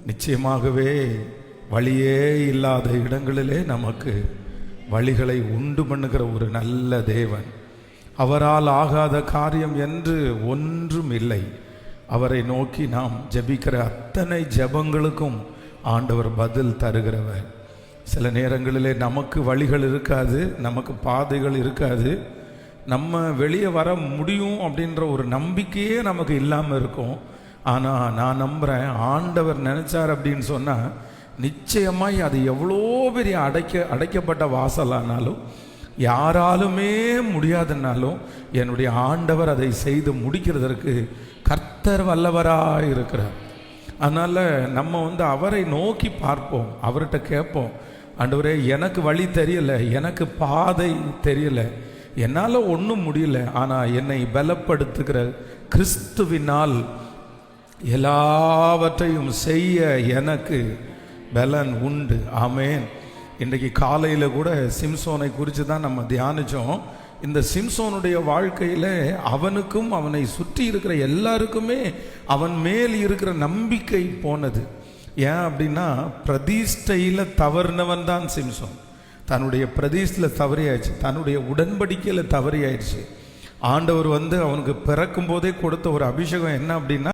நிச்சயமாகவே வழியே இல்லாத இடங்களிலே நமக்கு வழிகளை உண்டு பண்ணுகிற ஒரு நல்ல தேவன். அவரால் ஆகாத காரியம் என்று ஒன்றும் இல்லை. அவரை நோக்கி நாம் ஜெபிக்கிற அத்தனை ஜெபங்களுக்கும் ஆண்டவர் பதில் தருகிறவர். சில நேரங்களிலே நமக்கு வழிகள் இருக்காது, நமக்கு பாதைகள் இருக்காது, நம்ம வெளியே வர முடியும் அப்படின்ற ஒரு நம்பிக்கையே நமக்கு இல்லாமல் இருக்கும். ஆனால் நான் நம்புகிறேன், ஆண்டவர் நினச்சார் அப்படின்னு சொன்னால் நிச்சயமாய் அது எவ்வளோ பெரிய அடைக்கப்பட்ட வாசலானாலும், யாராலுமே முடியாதுன்னாலும் என்னுடைய ஆண்டவர் அதை செய்து முடிக்கிறதற்கு கர்த்தர் வல்லவராக இருக்கிறார். அதனால் நம்ம அவரை நோக்கி பார்ப்போம், அவர்கிட்ட கேட்போம், ஆண்டவரே எனக்கு வழி தெரியல, எனக்கு பாதை தெரியல, என்னால் ஒன்றும் முடியல, ஆனால் என்னை பலப்படுத்துகிற கிறிஸ்துவினால் எல்லாவற்றையும் செய்ய எனக்கு பலன் உண்டு. ஆமேன். இன்றைக்கு காலையில் கூட சிம்சோனை குறித்து தான் நம்ம தியானித்தோம். இந்த சிம்சோனுடைய வாழ்க்கையில் அவனுக்கும் அவனை சுற்றி இருக்கிற எல்லாருக்குமே அவன் மேல் இருக்கிற நம்பிக்கை போனது. ஏன் அப்படின்னா, பிரதிஷ்டையில் தவறினவன் தான் சிம்சோன். தன்னுடைய பிரதிஷ்டையில் தவறியாயிடுச்சு, தன்னுடைய உடன்படிக்கையில் தவறியாயிடுச்சு. ஆண்டவர் அவனுக்கு பிறக்கும் போதே கொடுத்த ஒரு அபிஷேகம் என்ன அப்படின்னா,